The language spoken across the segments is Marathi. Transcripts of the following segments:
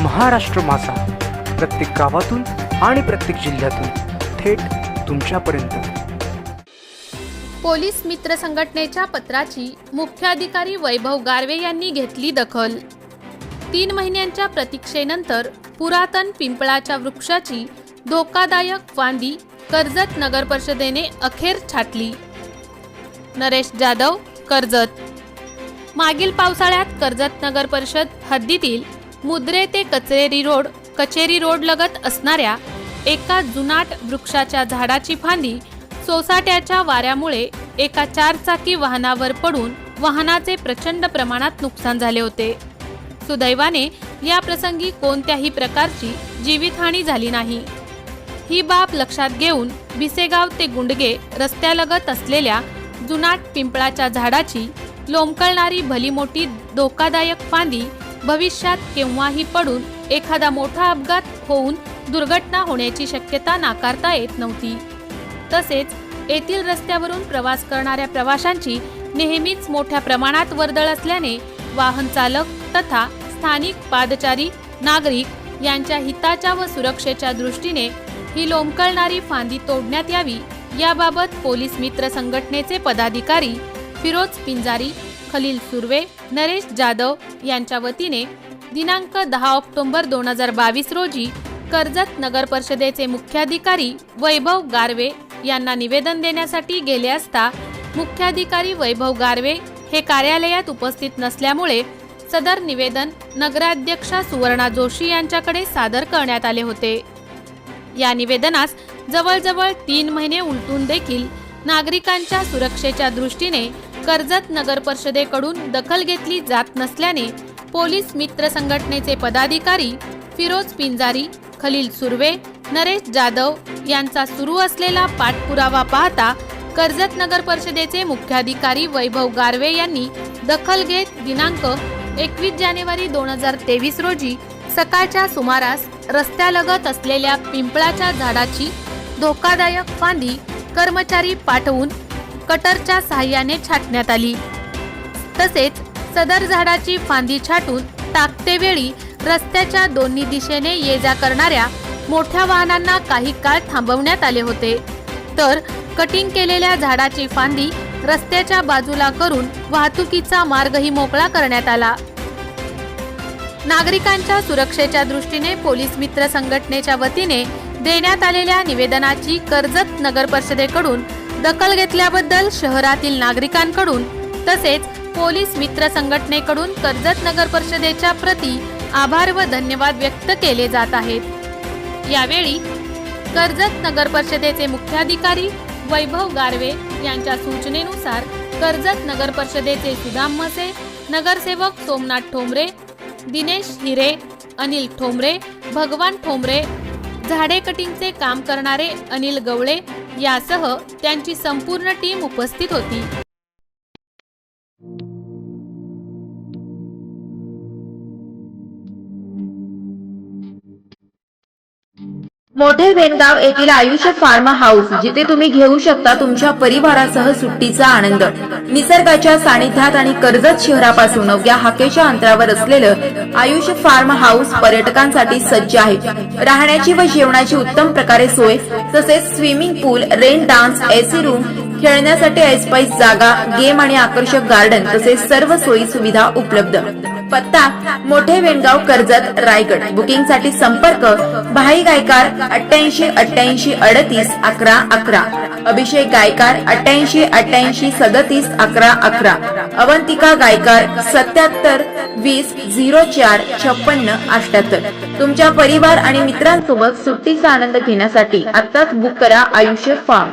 महाराष्ट्र माझा, प्रत्येक गावातून आणि प्रत्येक जिल्ह्यातून थेट तुमच्यापर्यंत। पोलीस मित्र संघटनेच्या पत्राची मुख्याधिकारी वैभव गारवे यांनी घेतली दखल। 3 महिन्यांच्या प्रतीक्षेनंतर पुरातन पिंपळाच्या वृक्षाची धोकादायक फांदी कर्जत नगर परिषदेने अखेर छाटली। नरेश जाधव, कर्जत। मागील पावसाळ्यात कर्जत नगर परिषद हद्दीतील मुद्रे ते कचेरी रोड लगत असणाऱ्या एका जुनाट वृक्षाच्या झाडाची फांदी सोसाट्याच्या वाऱ्यामुळे एका 4 चाकी वाहनावर पडून वाहनाचे प्रचंड प्रमाणात नुकसान झाले होते। सुदैवाने या प्रसंगी कोणत्याही प्रकारची जीवितहानी झाली नाही। ही बाब लक्षात घेऊन भिसेगाव ते गुंडगे रस्त्यालगत असलेल्या जुनाट पिंपळाच्या झाडाची लोंबकळणारी भलीमोठी धोकादायक फांदी भविष्यात केव्हाही पडून एखादा मोठा अपघात होऊन दुर्घटना होण्याची शक्यता नाकारता येत नव्हती। तसेच येथील रस्त्यावरून प्रवास करणाऱ्या प्रवाशांची नेहमीच मोठ्या प्रमाणात वर्दळ असल्याने वाहन चालक तथा स्थानिक पादचारी नागरिक यांच्या हिताच्या व सुरक्षेच्या दृष्टीने ही लोंबकळणारी फांदी तोडण्यात यावी याबाबत पोलीस मित्र संघटनेचे पदाधिकारी फिरोज पिंजारी, खलील सुर्वे, नरेश जाधव यांच्या वतीने दिनांक 10 ऑक्टोबर 2022 रोजी कर्जत नगर परिषदेचे मुख्याधिकारी वैभव गारवे यांना निवेदन देण्यासाठी गेले असता मुख्याधिकारी वैभव गारवे हे कार्यालयात उपस्थित नसल्यामुळे सदर निवेदन नगराध्यक्षा सुवर्णा जोशी यांच्याकडे सादर करण्यात आले होते। या निवेदनास जवळजवळ 3 महिने उलटून देखील नागरिकांच्या सुरक्षेच्या दृष्टीने कर्जत नगर परिषदेकडून दखल घेतली जात नसल्याने पोलीस मित्र संघटनेचे पदाधिकारी फिरोज पिंजारी, खलील सुर्वे, नरेश जाधव यांचा सुरू असलेला पाठपुरावा पाहता कर्जत नगर परिषदेचे मुख्याधिकारी वैभव गारवे यांनी दखल घेत दिनांक 21 जानेवारी 2023 रोजी सकाळच्या सुमारास रस्त्यालगत असलेल्या पिंपळाच्या झाडाची धोकादायक फांदी कर्मचारी पाठवून कटरच्या साहाय्याने छाटण्यात आली। तसेच सदर झाडाची फांदी छाटून टाकतेवेळी रस्त्याच्या दोन्ही दिशेने ये जा करणाऱ्या मोठ्या वाहनांना काही काळ थांबवण्यात आले होते, तर कटिंग केलेल्या झाडाची फांदी रस्त्याच्या बाजूला करून वाहतुकीचा मार्गही मोकळा करण्यात आला। नागरिकांच्या सुरक्षेच्या दृष्टीने पोलीस मित्र संघटनेच्या वतीने देण्यात आलेल्या निवेदनाची कर्जत नगर परिषदेकडून दखल घेतल्याबद्दल शहरातील नागरिकांकडून तसेच पोलीस मित्र संघटनेकडून कर्जत नगर परिषदेच्या प्रति आभार व धन्यवाद व्यक्त केले जात आहेत। यावेळी कर्जत नगर परिषदेचे मुख्याधिकारी वैभव गारवे यांच्या सूचनेनुसार कर्जत नगर परिषदेचे सुदाम मसे, नगरसेवक सोमनाथ ठोंबरे, दिनेश हिरे, अनिल ठोंबरे, भगवान ठोंबरे, झाडे कटिंगचे काम करणारे अनिल गवळे यासह त्यांची संपूर्ण टीम उपस्थित होती। मोठे वेनगाव येथील आयुष फार्म हाऊस, जिथे तुम्ही घेऊ शकता तुमच्या परिवारासह सुट्टीचा आनंद। निसर्गाच्या सानिध्यात आणि कर्जत शहरापासून अवघ्या हाकेच्या अंतरावर असलेलं आयुष फार्म हाऊस पर्यटकांसाठी सज्ज आहे। राहण्याची व जेवणाची उत्तम प्रकारे सोय, तसेच स्विमिंग पूल, रेन डान्स, एसी रूम, खेळण्यासाठी ऐसपैस जागा, गेम आणि आकर्षक गार्डन तसेच सर्व सोयी सुविधा उपलब्ध। पत्ता मोठे वेनगाव, कर्जत, रायगड। बुकिंग साठी संपर्क भाई गायकार 88 88 38 11 11, अभिषेक गायकार 88 88 37 11 11, अवंतिका गायकार 77 20 04 56 78। तुमच्या परिवार आणि मित्रांसोबत सुट्टीचा आनंद घेण्यासाठी आत्ताच बुक करा आयुष फार्म।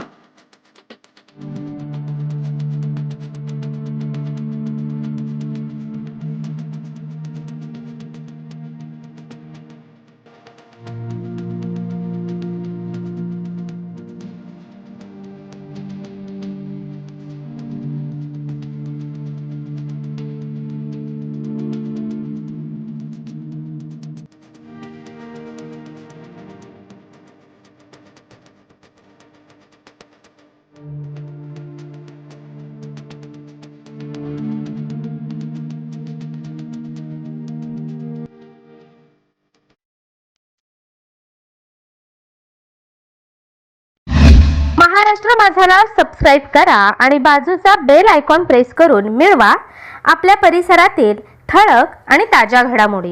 महाराष्ट्र माझाला सबस्क्राईब करा आणि बाजूचा बेल आयकॉन प्रेस करून मिळवा आपल्या परिसरातील ठळक आणि ताज्या घडामोडी.